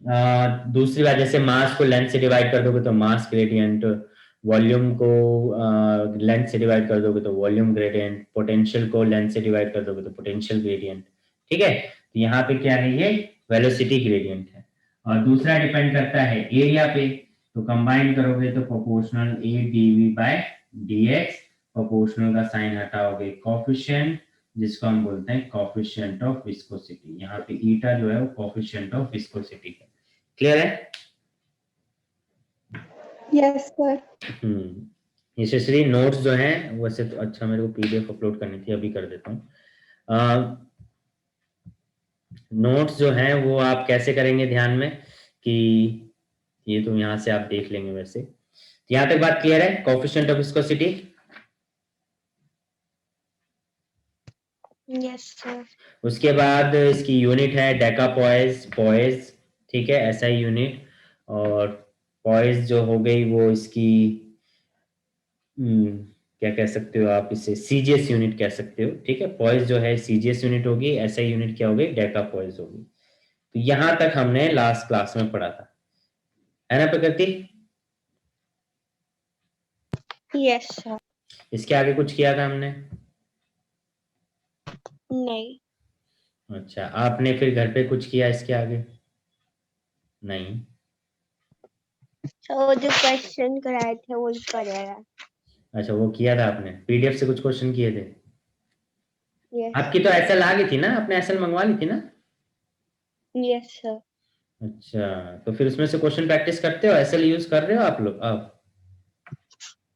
दूसरी बात, जैसे मास को लेंथ से डिवाइड कर दोगे तो मास ग्रेडियंट, वॉल्यूम को लेंथ से डिवाइड कर दोगे तो वॉल्यूम ग्रेडियंट, पोटेंशियल को लेंथ से डिवाइड कर दोगे तो पोटेंशियल ग्रेडियंट। ठीक है, तो यहाँ पे क्या है, ये वेलोसिटी ग्रेडियंट है। और दूसरा डिपेंड करता है एरिया पे, तो कंबाइन करोगे तो proportional A DV by DX, proportional का साइन हटाओगे कॉफिशिएंट, जिसको हम बोलते हैं कॉफिशिएंट ऑफ विस्कोसिटी। यहाँ पे ईटा जो है वो कॉफिशिएंट ऑफ विस्कोसिटी है। क्लियर है? Yes sir. यशस्वी, नोट्स जो हैं वैसे तो अच्छा, मेरे को पीडीएफ अपलोड करनी थी, अभी कर देता हूँ। नोट्स जो हैं वो आप कैसे करेंगे ध्यान में, कि ये तो यहाँ से आप देख लेंगे वैसे। यहाँ तक बात क्लियर है, coefficient of viscosity? Yes sir. उसके बाद इसकी यूनिट है डेका पॉइज, पॉइज, ठीक है, एसआई यूनिट। और पॉइज जो हो गई वो इसकी क्या कह सकते हो आप, इसे सीजीएस यूनिट कह सकते हो। ठीक है, पॉइज जो है सीजीएस यूनिट होगी, एसआई यूनिट क्या होगी, डेका पॉइज होगी। तो यहां तक हमने लास्ट क्लास में पढ़ा था, है ना प्रकृति? Yes sir. इसके आगे कुछ किया था हमने? नहीं अच्छा, आपने फिर घर पे कुछ किया इसके आगे? नहीं। सर, वो जो क्वेश्चन कराए थे वो करेगा। अच्छा, वो किया था आपने, पीडीएफ से कुछ क्वेश्चन किए थे? यस। आपकी तो एसएल आ गई थी ना, आपने एसएल मंगवा ली थी ना? Yes sir. अच्छा, तो फिर उसमें से क्वेश्चन प्रैक्टिस करते हो, एसएल यूज कर रहे हो आप लोग आप?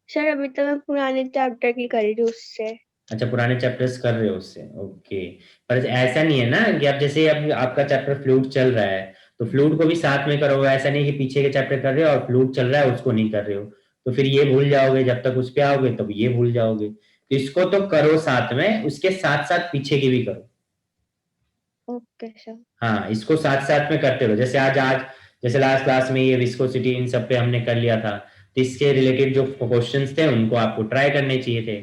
सर अभी तो मैं पुराने चैप्टर की कर रही हूँ उससे। अच्छा, पुराने चैप्टर्स कर रहे हो उससे, ओके। पर ऐसा नहीं है ना कि आप जैसे अब आपका चैप्टर फ्लूइड चल रहा है, तो फ्लूइड को भी साथ में करोगे, ऐसा नहीं कि पीछे के चैप्टर कर रहे हो और फ्लूइड चल रहा है उसको नहीं कर रहे हो, तो फिर ये भूल जाओगे, जब तक उस पे आओगे तब ये भूल जाओगे। तो इसको तो करो साथ में, उसके साथ साथ पीछे की भी करो। Okay sir. हाँ, इसको साथ साथ में करते रहो। जैसे आज आज जैसे लास्ट क्लास में ये विस्कोसिटी इन सब पे हमने कर लिया था, तो इसके रिलेटेड जो क्वेश्चंस थे उनको आपको ट्राई करने चाहिए थे।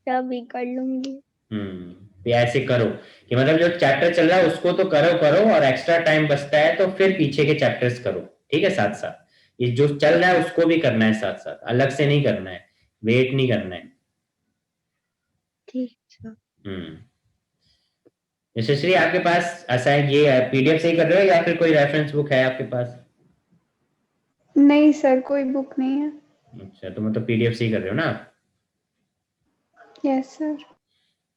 तभी कर लूंगी। तो ऐसे करो कि मतलब जो चैप्टर चल रहा है उसको तो करो करो, और एक्स्ट्रा टाइम बचता है तो फिर पीछे के चैप्टर्स करो। ठीक है, साथ साथ ये जो चल रहा है उसको भी करना है, साथ साथ अलग से नहीं करना है, वेट नहीं करना है। ठीक सर। हम्म यशस्वी, आपके पास असाइन ये पीडीएफ से ही कर रहे हो या फिर कोई रेफरेंस बुक है आपके पास? नहीं सर, कोई बुक नहीं है। अच्छा, तो मतलब पीडीएफ से ही कर रहे हो ना आप? Yes sir.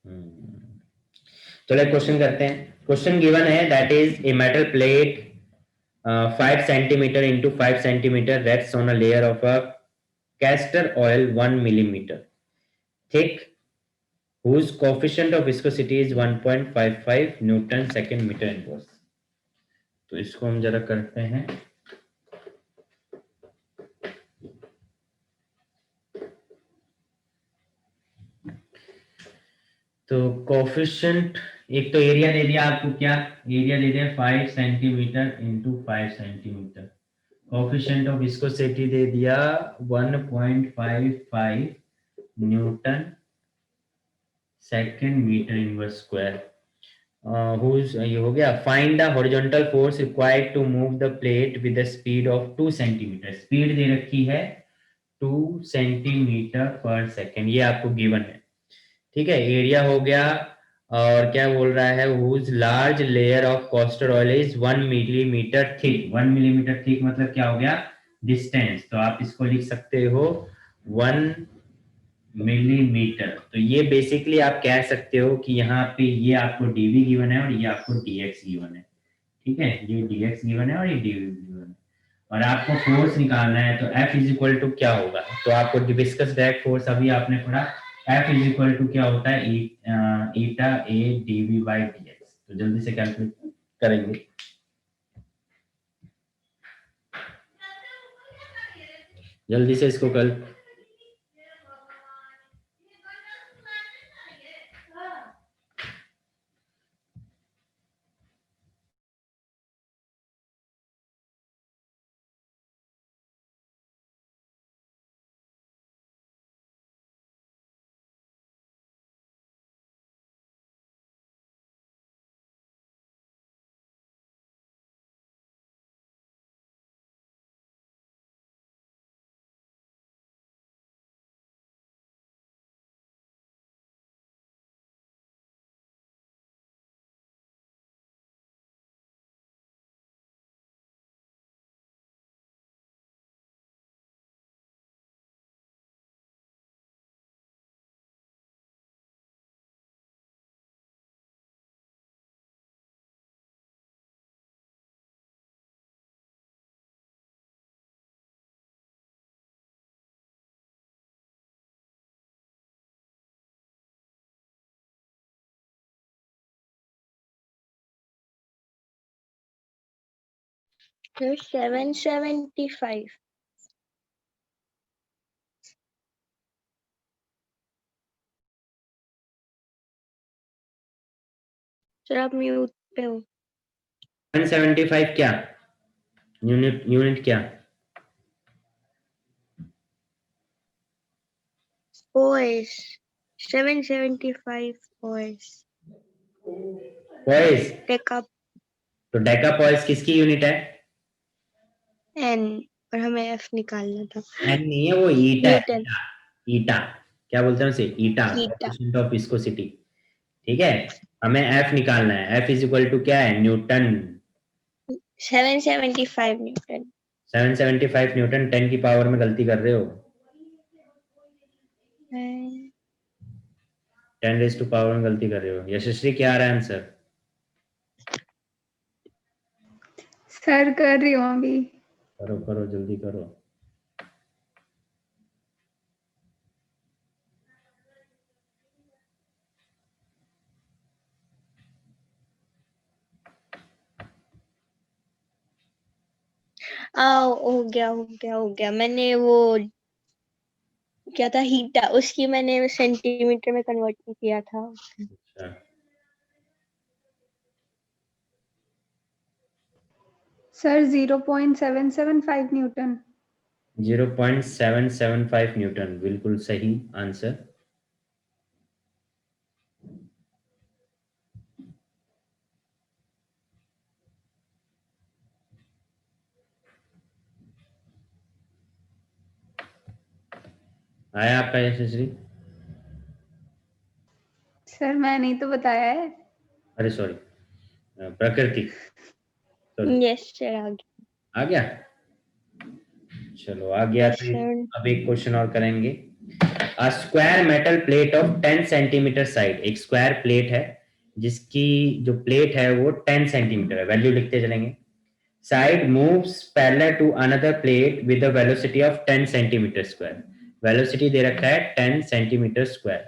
हम्म चलो एक क्वेश्चन करते हैं। क्वेश्चन गिवन है, that is a metal plate 5 centimeter into 5 centimeter rests on a layer of a castor oil 1 millimeter thick, whose coefficient of viscosity is 1.55 Newton second meter inverse। तो इसको हम जरा करते हैं। तो कोफिशिएंट, एक तो एरिया दे दिया आपको, क्या एरिया दे दिया, 5 centimetre into 5 centimetre. Coefficient of viscosity दे दिया 1.55 newton second metre inverse square. ये हो गया। Find the horizontal force required to move the plate with the speed of 2 centimetre. Speed दे रखी है 2 सेंटीमीटर पर सेकेंड, ये आपको गिवन है। ठीक है, एरिया हो गया। और क्या बोल रहा है, whose large layer of castor oil is 1 millimetre thick. 1 millimetre thick मतलब क्या हो गया, डिस्टेंस। तो आप इसको लिख सकते हो 1 मिलीमीटर। तो ये बेसिकली आप कह सकते हो कि यहाँ पे ये आपको डीवी गिवन है और ये आपको डीएक्स गिवन है। ठीक है, ये डीएक्स गिवन है और ये डीवी गिवन है। और आपको फोर्स निकालना है, तो F इज इक्वल टू क्या होगा, तो आपको डिस्कस डायरेक्ट फोर्स अभी आपने पढ़ा, F इज इक्वल टू क्या होता है, ईटा ए डीवी बाई डीएक्स। तो जल्दी से कैलकुलेट करेंगे, जल्दी से इसको कल So 775. सर आप म्यूट पे हो. 175 क्या यूनिट क्या OS. 775 OS. Poised Take up तो डेका पॉइस किसकी यूनिट है N. और हमें F निकालना था. एन नहीं है वो ईटा है न्यूटन. ईटा क्या बोलते हैं उसे ईटा ईटा. कोएफिशिएंट ऑफ विस्कोसिटी ठीक है हमें एफ निकालना है एफ इज इक्वल टू क्या है न्यूटन 775 न्यूटन. 775 न्यूटन 10 की पावर में गलती कर रहे हो 10 रेज टू पावर में गलती कर रहे हो यशस्वी क्या आ रहा है आंसर सर कर रही हूँ अभी. करो करो जल्दी करो हो गया मैंने वो क्या था हीटा उसकी मैंने सेंटीमीटर में कन्वर्ट किया था. अच्छा सर 0.775 न्यूटन. 0.775 न्यूटन बिल्कुल सही आंसर आया आपका यशस्वी सर मैंने तो बताया है. अरे सॉरी प्रकृति यस सर आ गया चलो आ गया तो सर. अब एक क्वेश्चन और करेंगे A square metal plate of 10 centimetre side एक स्क्वायर प्लेट है जिसकी जो प्लेट है वो 10 सेंटीमीटर है वैल्यू लिखते चलेंगे side moves parallel to another plate with the velocity of 10 centimetre square velocity दे रखा है 10 सेंटीमीटर स्क्वायर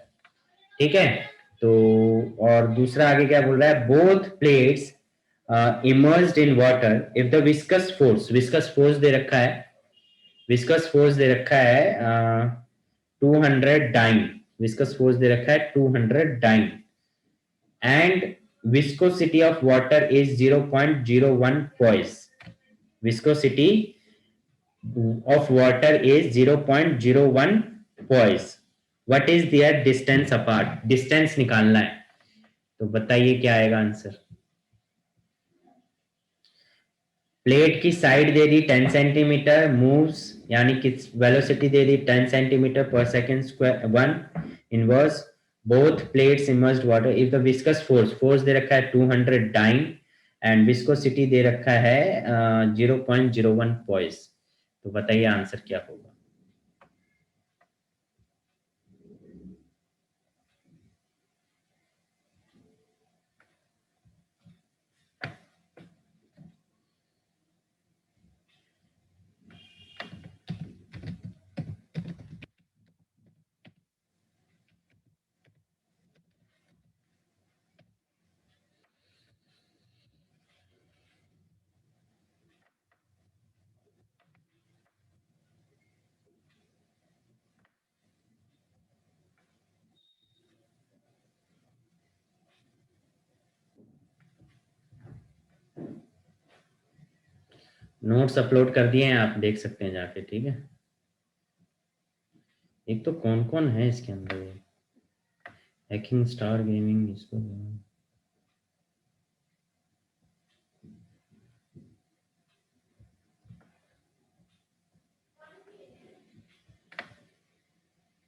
ठीक है तो और दूसरा आगे क्या बोल रहा है both plates immersed in water if the viscous force दे रखा है विस्कस फोर्स दे रखा है 200 डाइन विस्कस फोर्स दे रखा है 200 dyne and viscosity of water is 0.01 poise viscosity of water is 0.01 poise what is their distance apart distance निकालना है तो बताइए क्या आएगा आंसर प्लेट की साइड दे दी 10 सेंटीमीटर मूव्स यानी कि वेलोसिटी दे दी 10 centimetre per second square 1 inverse both plates immersed water if the viscous force दे रखा है 200 डाइन एंड विस्कोसिटी दे रखा है 0.01 पॉइस तो बताइए आंसर क्या होगा नोट्स अपलोड कर दिए हैं आप देख सकते हैं जाके ठीक है एक तो कौन कौन है इसके अंदर हैकिंग स्टार गेमिंग इसको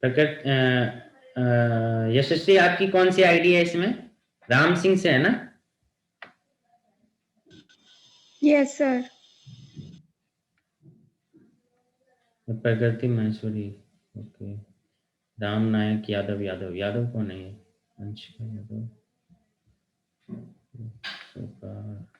प्रकट यशस्वी आपकी कौन सी आईडी है इसमें राम सिंह से है ना यस सर. प्रकृति महेश्वरी ओके राम नायक यादव यादव यादव कौन है ये अंशिका यादव सुकार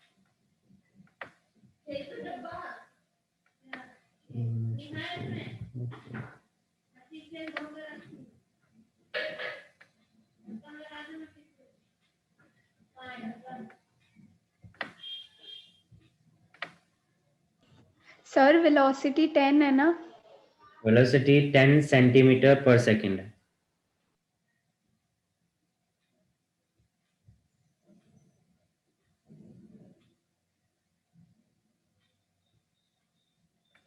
सर वेलोसिटी 10 है ना? वेलोसिटी 10 सेंटीमीटर पर सेकंड है।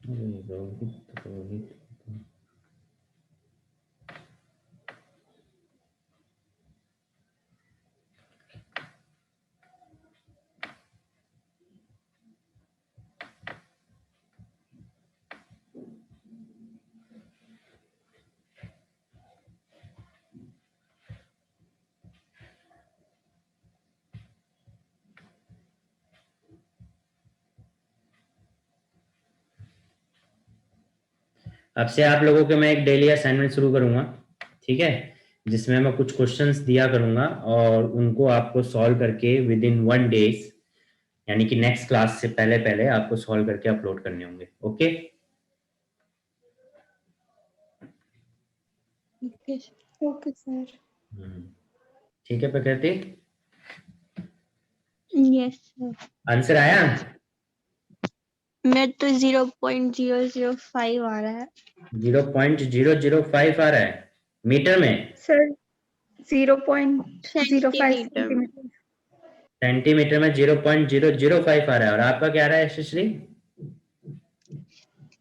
रोहित अब से आप लोगों के मैं एक डेली असाइनमेंट शुरू करूंगा, ठीक है, जिसमें मैं कुछ क्वेश्चंस दिया करूंगा और उनको आपको सॉल्व करके विद इन 1 डेज, यानी कि नेक्स्ट क्लास से पहले पहले आपको सॉल्व करके अपलोड करने होंगे। Okay okay sir. ठीक है प्रकृति, यस सर। आंसर आया? मैं तो 0.005 आ रहा है। 0.005 आ रहा है मीटर में? सर 0.05 सेंटीमीटर में। सेंटीमीटर में 0.005 आ रहा है। और आपका क्या आ रहा है यशस्वी?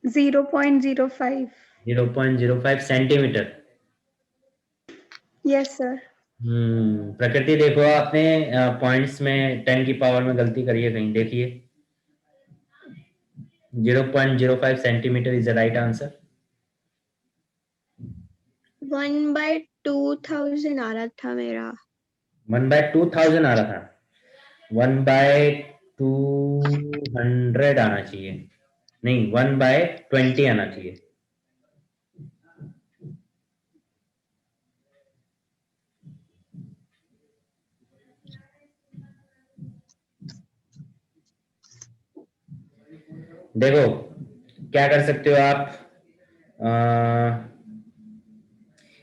0.05। 0.05 सेंटीमीटर। Yes sir. प्रकृति देखो, आपने पॉइंट्स में 10 की पावर में गलती करी है कहीं, देखिए। 0.05 centimetre is the right answer. 1/2000 आ रहा था मेरा। 1/2000 आ रहा था। 1/200 आना चाहिए, नहीं 1/20 आना चाहिए। देखो क्या कर सकते हो आप,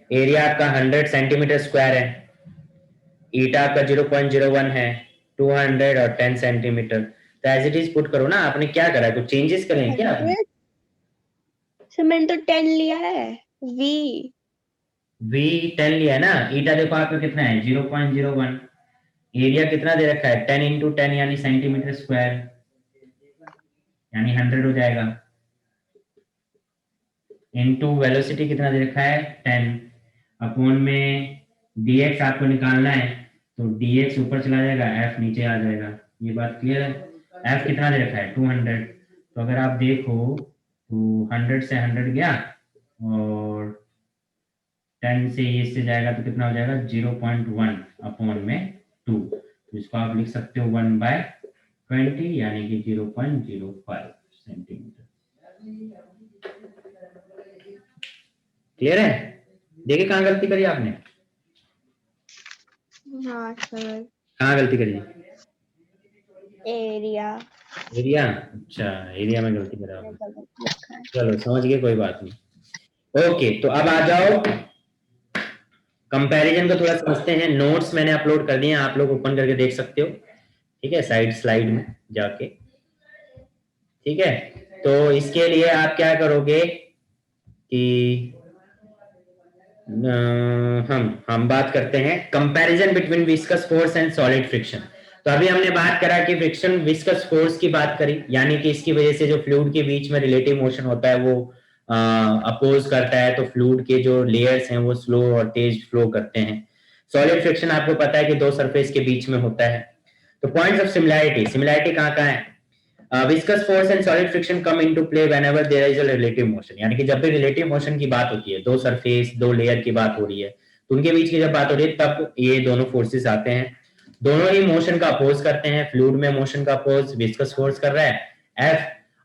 एरिया आपका 100 सेंटीमीटर स्क्वायर है, ईटा आपका 0.01 है, 200 और 10 सेंटीमीटर। तो एज इट इज पुट करो ना। आपने क्या करा है, कुछ चेंजेस करे हैं क्या आपने? सर मैंने तो 10 लिया है। V10 लिया है ना। ईटा देखो आपका कितना है, 0.01। एरिया कितना दे रखा है, 10 × 10 यानी सेंटीमीटर स्क्वायर, यानी 100 हो जाएगा। इनटू वेलोसिटी कितना दे रखा है, 10। अपॉन में dx आपको निकालना है, तो dx ऊपर चला जाएगा, f नीचे आ जाएगा। ये बात क्लियर है? f कितना दे रखा है, 200। तो अगर आप देखो तो 100 से 100 गया और 10 से ये से जाएगा तो कितना हो जाएगा, 0.1 अपॉन में 2। तो इसको आप लिख सकते हो 1/20 यानी कि 0.05 सेंटीमीटर। क्लियर है? देखिए कहाँ गलती करी आपने। हाँ सर। कहाँ गलती करी? एरिया। एरिया? अच्छा, एरिया में गलती करा आपने। गलत लिखा है। चलो समझ गए, कोई बात नहीं। ओके, तो अब आ जाओ कंपैरिजन को थोड़ा समझते हैं। नोट्स मैंने अपलोड कर दिए हैं, आप लोग ओपन करके देख सकते हो, ठीक है, स्लाइड में जाके। ठीक है, तो इसके लिए आप क्या करोगे कि हम बात करते हैं comparison between viscous force and solid friction. तो अभी हमने बात करा कि फ्रिक्शन विस्कस फोर्स की बात करी, यानी कि इसकी वजह से जो फ्लूइड के बीच में रिलेटिव मोशन होता है वो अपोज करता है, तो फ्लूइड के जो लेयर्स हैं वो स्लो और तेज फ्लो करते हैं। सॉलिड फ्रिक्शन आपको पता है कि दो सरफेस के बीच में होता है। तो पॉइंट्स ऑफ सिमिलैरिटी कहाँ कहाँ है? Viscous force and solid friction come into play whenever there is a relative motion, यानी कि जब भी रिलेटिव मोशन की बात होती है, दो सरफेस दो लेयर की बात हो रही है, तो उनके बीच की जब बात हो रही है तब ये दोनों फोर्सेस आते हैं। दोनों ही मोशन का अपोज करते हैं। फ्लूइड में मोशन का अपोज विस्कस फोर्स कर रहा है F,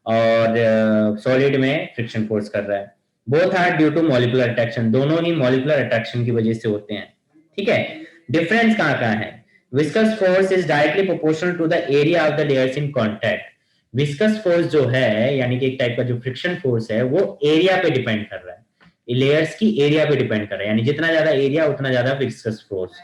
और सॉलिड में फ्रिक्शन फोर्स कर रहा है। Both are due to molecular attraction, दोनों ही मॉलिक्यूलर अट्रैक्शन की वजह से होते हैं। ठीक है, डिफरेंस कहाँ कहाँ है? Viscous force is directly proportional to the area of the layers in contact. Viscous force जो है, यानी कि एक टाइप का जो फ्रिक्शन फोर्स है, वो एरिया पे डिपेंड कर रहा है, लेयर्स की एरिया पे डिपेंड कर रहा है, यानी जितना ज्यादा एरिया उतना ज्यादा विस्कस फोर्स।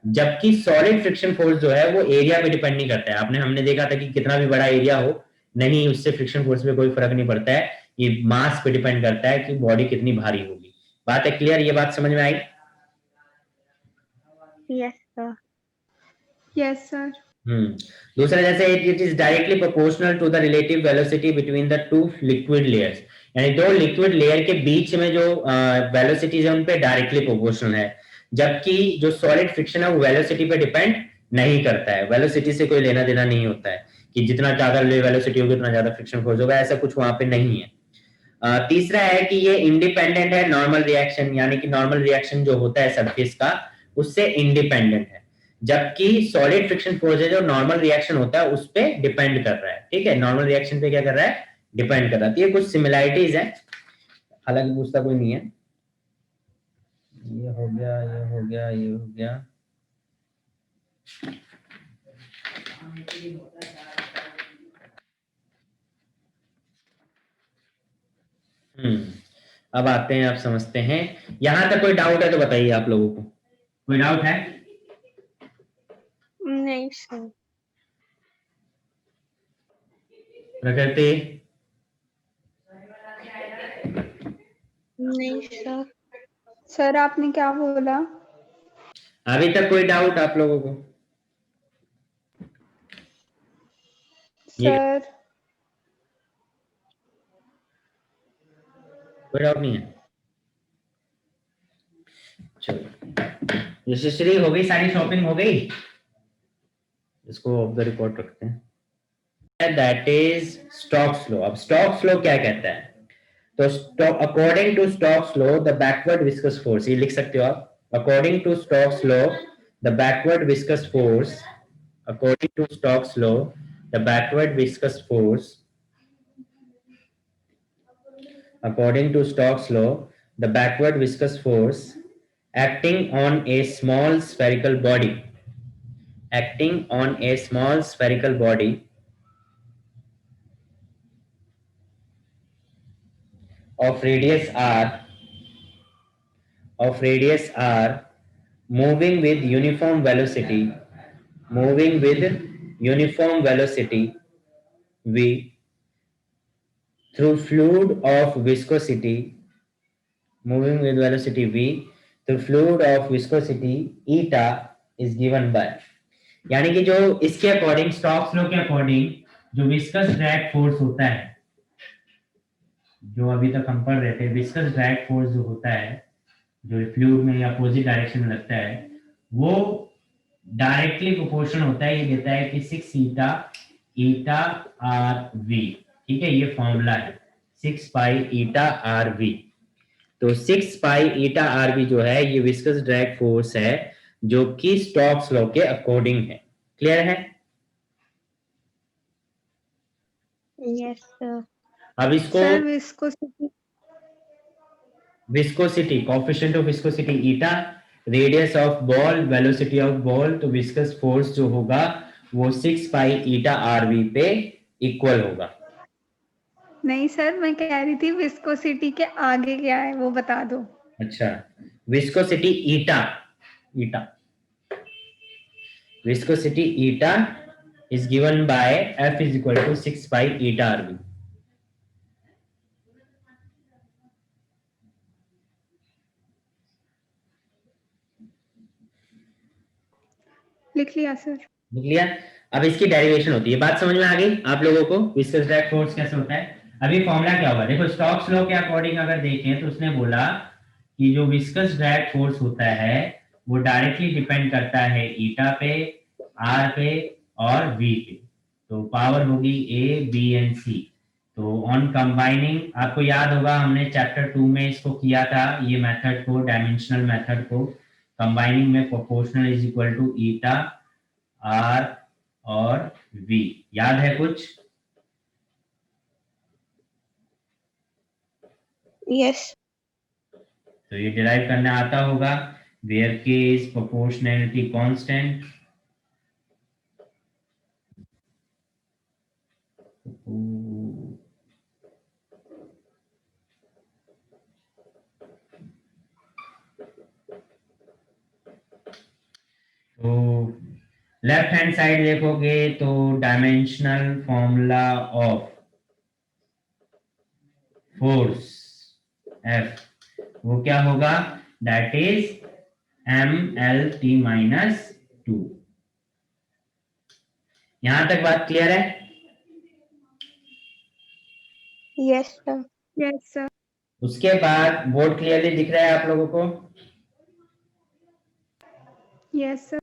जबकि सॉलिड फ्रिक्शन फोर्स जो है वो एरिया पे डिपेंड नहीं करता है। हमने देखा था कि कितना भी बड़ा एरिया हो, नहीं, उससे फ्रिक्शन फोर्स पे कोई फर्क नहीं पड़ता है, ये मास पे डिपेंड करता है कि बॉडी कितनी भारी होगी। बात है क्लियर? ये बात समझ में आई? Yes sir. Yes sir. दूसरा, जैसे it is directly proportional to the relative velocity between the two liquid layers, यानी दो लिक्विड लेयर के बीच में जो वेलोसिटीज है उन पे डायरेक्टली प्रोपोर्शनल है, जबकि जो सॉलिड फ्रिक्शन है वो वेलोसिटी पे डिपेंड नहीं करता है, वेलोसिटी से कोई लेना देना नहीं होता है कि जितना ज्यादा वेलोसिटी होगी उतना ज्यादा फ्रिक्शन फोर्स होगा, ऐसा कुछ वहां पे नहीं है। तीसरा है कि ये इंडिपेंडेंट है नॉर्मल रिएक्शन, यानी कि नॉर्मल रिएक्शन जो होता है सरफेस का उससे इंडिपेंडेंट है, जबकि सॉलिड फ्रिक्शन फोर्स है जो नॉर्मल रिएक्शन होता है उस पे डिपेंड कर रहा है। ठीक है, नॉर्मल रिएक्शन पे क्या कर रहा है? डिपेंड कर रहा है। तो ये कुछ सिमिलैरिटीज हैं, हालांकि पूछता कोई नहीं है। ये हो गया, ये हो गया, ये हो गया। अब आते हैं, आप समझते हैं। यहां तक कोई डाउट है तो बताइए आप लोगों को, कोई डाउट है? नहीं सर। प्रकृति? नहीं सर। सर आपने क्या बोला? अभी तक कोई डाउट आप लोगों को? ये सर कोई डाउट नहीं है? चलो, यशस्वी हो गई, सारी शॉपिंग हो गई, इसको ऑफ द रिकॉर्ड रखते हैं। That is Stokes law. अब स्टोक्स लॉ क्या कहता है? तो according to Stokes law the backward viscous force, ये लिख सकते हो आप, according to Stokes law the backward viscous force, according to Stokes law the backward viscous force, according to Stokes law the backward viscous force acting on a small spherical body, acting on a small spherical body of radius r moving with uniform velocity, moving with uniform velocity v through fluid of viscosity, moving with velocity v through fluid of viscosity eta is given by, यानी कि जो इसके according, Stokes law के according जो viscous drag force होता है, जो अभी तक हम पढ़ रहे थे, विस्कस ड्रैग फोर्स जो होता है जो फ्लूइड में अपोजिट डायरेक्शन में लगता है, वो डायरेक्टली प्रोपोर्शनल होता है, ये देता है कि 6 ईटा ईटा आर वी। ठीक है, ये फॉर्मूला है 6 पाई ईटा आर वी। तो 6 पाई ईटा आर वी जो है ये विस्कस ड्रैग फोर्स है जो कि स्टोक्स लॉ के अकॉर्डिंग है। क्लियर है? Yes sir. अब इसको sir viscosity viscosity, coefficient of viscosity eta, radius of ball, velocity of ball, तो विस्कस फोर्स जो होगा वो 6 पाई ईटा आर वी पे इक्वल होगा। नहीं सर, मैं कह रही थी विस्कोसिटी के आगे क्या है वो बता दो। अच्छा, viscosity eta, eta viscosity eta is given by F is equal to 6 pi eta RV. लिख लिया सर। लिख लिया? अब इसकी डेरिवेशन होती है, बात समझ में आ गई आप लोगों को? विस्कस ड्रैग फोर्स कैसे होता है? अभी फॉर्मूला क्या होगा देखो, स्टोक्स लॉ के अकॉर्डिंग अगर देखें तो उसने बोला कि जो विस्कस ड्रैग फोर्स होता है वो डायरेक्टली डिपेंड करता है ईटा पे, आर पे और वी पे। तो पावर होगी ए बी एंड सी। तो ऑन कंबाइनिंग, आपको याद होगा हमने चैप्टर 2 में इसको किया था, ये मेथड को, डायमेंशनल मेथड को, कंबाइनिंग में proportional is equal to eta R और वी। याद है कुछ? यस। तो ये डिराइव करना आता होगा, वेयर के इज प्रोपोर्शनैलिटी कांस्टेंट, तो लेफ्ट हैंड साइड देखोगे तो dimensional formula of force F वो क्या होगा, दैट इज MLT माइनस 2। यहां तक बात क्लियर है? Yes sir. Yes sir. उसके बाद बोर्ड क्लियरली दिख रहा है आप लोगों को? Yes sir.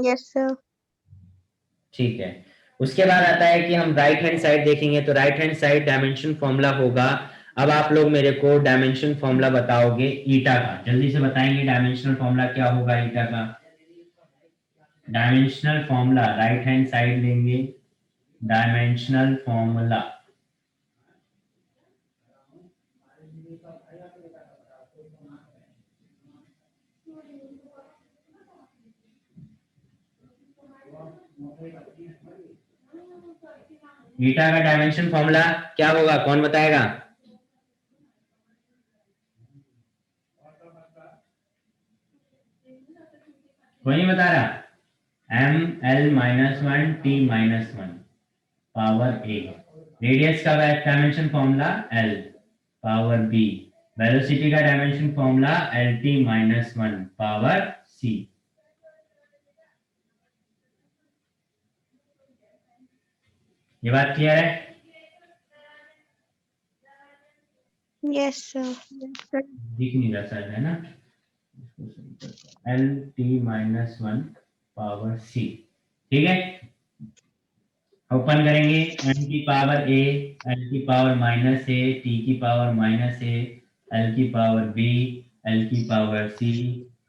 Yes sir. ठीक है। उसके बाद आता है कि हम राइट हैंड साइड देखेंगे, तो right hand side dimension formula होगा। अब आप लोग मेरे को डायमेंशन फॉर्मूला बताओगे ईटा का, जल्दी से बताएंगे डायमेंशनल फॉर्मूला क्या होगा ईटा का। Dimensional formula right hand side लेंगे, डायमेंशनल फॉर्मूला ईटा का डायमेंशन फॉर्मूला क्या होगा, कौन बताएगा? कोई नहीं बता रहा? ML minus 1 T minus 1 power A। Radius का dimension formula L power B। Velocity का dimension formula LT minus 1 power C। ये बात क्लियर है? Yes sir. दिख नहीं रहा सर, है ना? LT minus 1 power C। ठीक है, ओपन करेंगे। m की पावर a, l की पावर माइनस a, t की पावर माइनस a, l की पावर b, l की पावर c,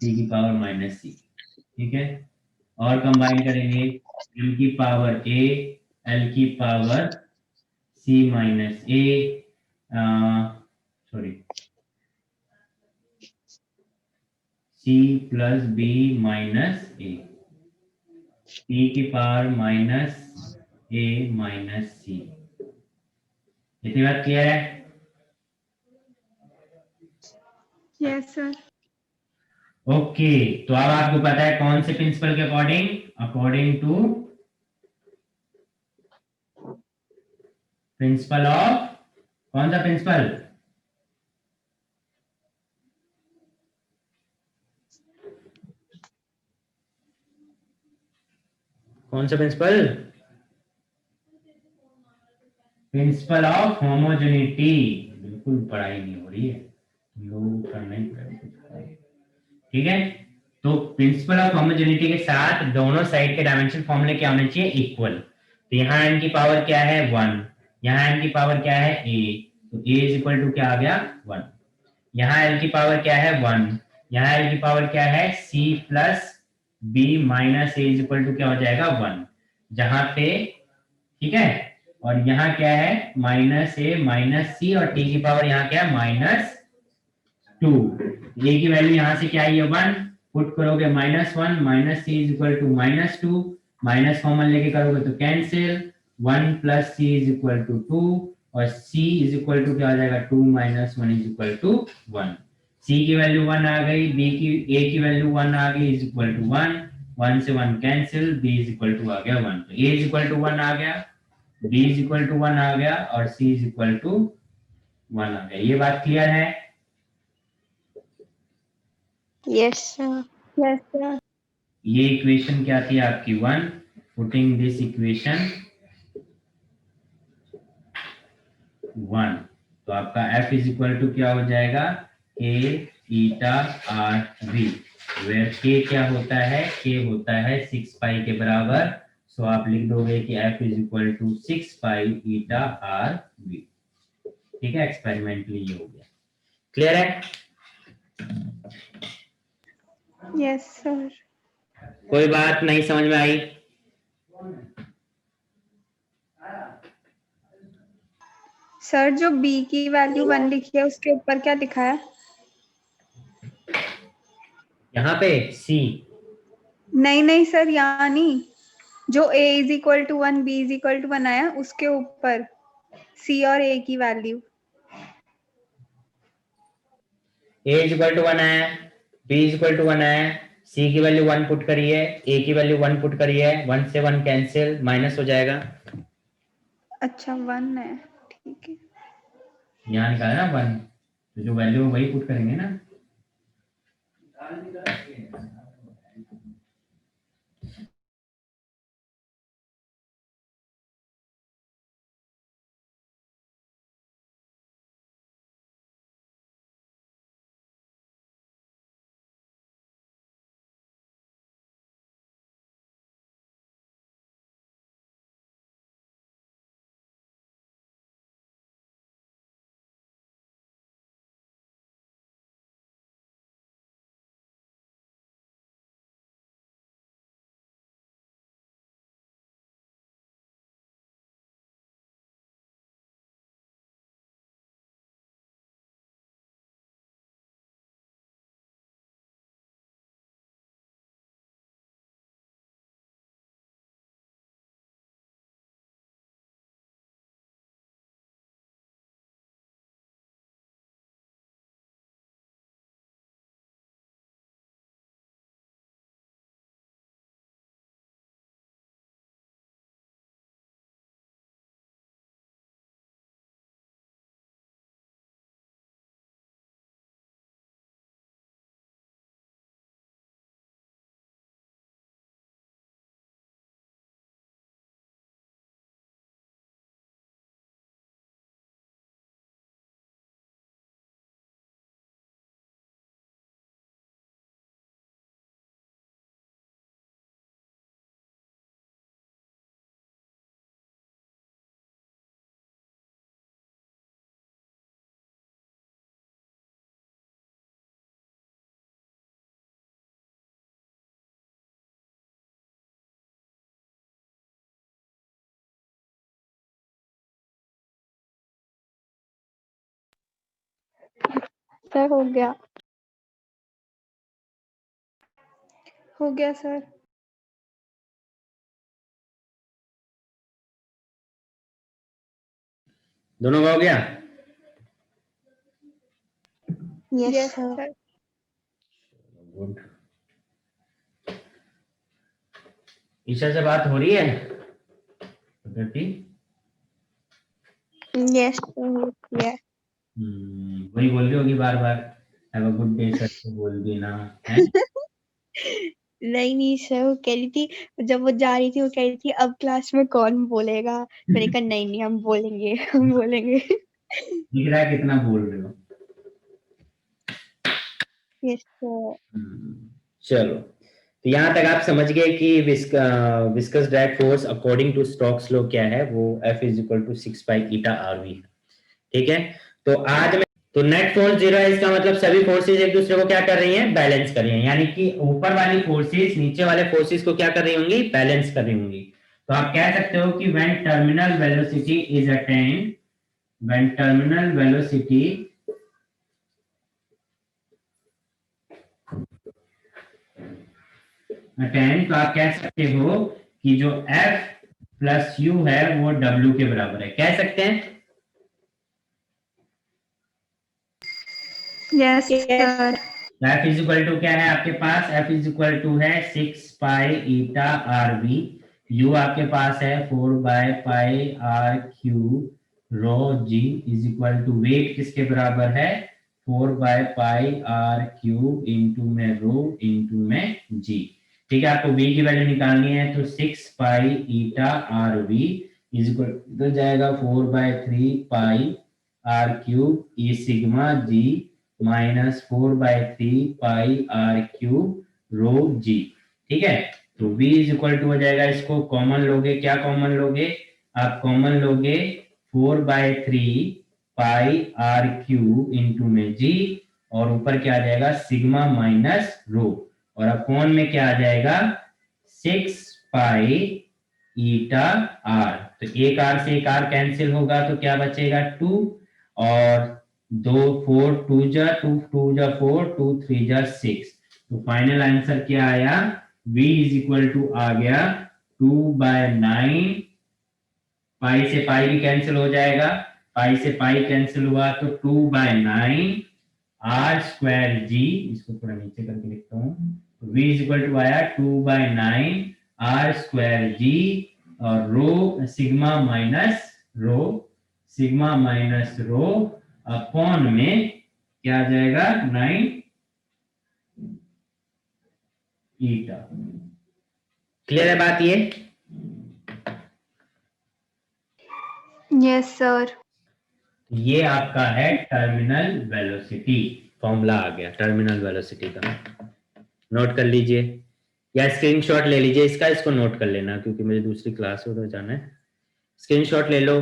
t की पावर माइनस c। ठीक है, और कंबाइन करेंगे m की पावर a, l की power c minus a, sorry c plus b minus a, t की power minus a minus c। इतनी बात क्लियर है? Yes sir. ओके, तो अब आपको पता है कौन से प्रिंसिपल के according, according to principle of, कौन सा प्रिंसिपल? कौन सा प्रिंसिपल? Principle of homogeneity. बिल्कुल पढ़ाई नहीं हो रही है, लोग करना ही पड़ेगा। ठीक है, तो प्रिंसिपल ऑफ होमोजेनिटी के साथ दोनों साइड के डायमेंशन फॉर्मूले क्या होने चाहिए, इक्वल। तो यहाँ n की पावर क्या है 1, यहाँ n की पावर क्या है a, तो a इज इक्वल टू क्या आ गया 1। यहाँ l की पावर क्या है 1, यहाँ l की पावर क्या है c plus b minus a is equal to क्या हो जाएगा 1, जहां पे, ठीक है, और यहाँ क्या है माइनस a माइनस c, और t की पावर यहाँ क्या है माइनस 2। a की वैल्यू यहाँ से क्या है 1, पुट करोगे -1 minus c is equal to -2, minus common लेके करोगे तो cancel, 1 plus c is equal to 2, और c इज इक्वल टू क्या हो जाएगा 2 minus 1 is equal to 1। c की वैल्यू 1 आ गई, a की वैल्यू 1 आ गई इज इक्वल टू 1, 1 से 1 cancel, b is equal to आ गया 1। तो a इज इक्वल टू 1 आ गया, b इज इक्वल टू 1 आ गया, और c इज इक्वल टू 1 आ गया। ये बात क्लियर है? Yes sir. Yes sir. ये इक्वेशन क्या थी आपकी 1, पुटिंग दिस इक्वेशन 1, तो आपका f इज इक्वल टू क्या हो जाएगा k eta r v, where k क्या होता है, k होता है 6 पाई के बराबर। सो आप लिख दोगे कि f is equal to 6 pi eta r v। ठीक है, एक्सपेरिमेंटली ये हो गया। क्लियर है? Yes sir. कोई बात नहीं समझ में आई? सर जो b की वैल्यू 1 लिखी है उसके ऊपर क्या लिखा है? यहाँ पे c, नहीं नहीं सर, यहाँ नहीं, जो a is equal to 1 b is equal to 1 आया उसके ऊपर c और a की value. a is equal to 1 आया, b इज इक्वल टू 1 आया, सी की वैल्यू 1 पुट करिए, ए की वैल्यू 1 पुट करिए, 1 से 1 कैंसिल, माइनस हो जाएगा। अच्छा 1 है, ठीक है। यहाँ निकाला ना 1, तो जो वैल्यू वही पुट करेंगे ना। सर हो गया। हो गया सर। दोनों का हो गया। Yes yes sir. Sir. Good. Isha से बात हो रही है प्रकृति? Yes sir. वही बोल रही होगी बार बार, have a good day sir, तो बोल देना है। नहीं सर, वो कह रही थी, जब वो जा रही थी वो कह रही थी अब क्लास में कौन बोलेगा। मैंने कहा नहीं हम बोलेंगे हम बोलेंगे। दिख रहा है कितना बोल रहे हो। Yes sir. चलो, तो यहाँ तक आप समझ गए कि viscous drag force according to Stokes law क्या है, वो F is equal to 6 pi eta RV है। ठीक है, तो आज में तो नेट फोर्स 0 है, इसका मतलब सभी फोर्सेस एक दूसरे को क्या कर रही हैं, बैलेंस कर रही हैं, यानी कि ऊपर वाली फोर्सेस नीचे वाले फोर्सेस को क्या कर रही होंगी, बैलेंस कर रही होंगी। तो आप कह सकते हो कि when terminal velocity is attend, when terminal velocity attend, तो आप कह सकते हो कि जो F प्लस U है वो W के बराबर है, कह सकते हैं। Yes sir. F is equal to क्या है आपके पास, F इज इक्वल टू है 6 पाई ईटा RV, U आपके पास है 4 by pi RQ rho G is equal to weight किसके बराबर है, 4 बाय पाई RQ इंटू में रो इंटू में G। ठीक है, आपको V की वैल्यू निकालनी है, तो 6 pi eta RV is equal तो जाएगा 4 बाय 3 पाई RQ ई sigma G minus 4 by 3 pi RQ rho G। ठीक है, तो V इज इक्वल टू हो जाएगा, इसको कॉमन लोगे, क्या कॉमन लोगे आप, कॉमन लोगे 4 बाय 3 पाई RQ इंटू में G, और ऊपर क्या आ जाएगा सिग्मा माइनस रो, और अपॉन में क्या आ जाएगा 6 पाई ईटा R। तो एक R से एक R कैंसिल होगा, तो क्या बचेगा 2, और 2 4 2 जा 2 2 जा 4 2 3 जा 6, तो फाइनल आंसर क्या आया, V इज इक्वल टू आ गया 2 बाय 9, पाई से पाई भी कैंसिल हो जाएगा, पाई से पाई कैंसिल हुआ तो 2 बाय 9 R स्क्वायर G, इसको थोड़ा नीचे करके लिखता हूँ, v इज इक्वल टू आया 2/9 r स्क्वायर g और रो सिग्मा माइनस रो अपॉन में क्या आ जाएगा 9 ईटा। क्लियर है बात ये? Yes sir. ये आपका है टर्मिनल वेलोसिटी, फॉर्मूला आ गया टर्मिनल वेलोसिटी का। नोट कर लीजिए या स्क्रीनशॉट ले लीजिए इसका, इसको नोट कर लेना क्योंकि मुझे दूसरी क्लास में तो जाना है। स्क्रीनशॉट ले लो।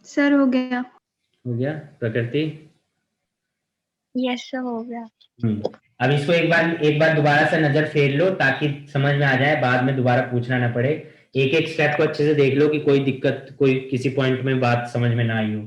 सर हो गया। हो गया प्रकृति? यस सर हो गया। अब इसको एक बार दोबारा से नजर फेर लो ताकि समझ में आ जाए, बाद में दोबारा पूछना ना पड़े। एक एक स्टेप को अच्छे से देख लो कि कोई दिक्कत, कोई किसी पॉइंट में बात समझ में ना आई हो।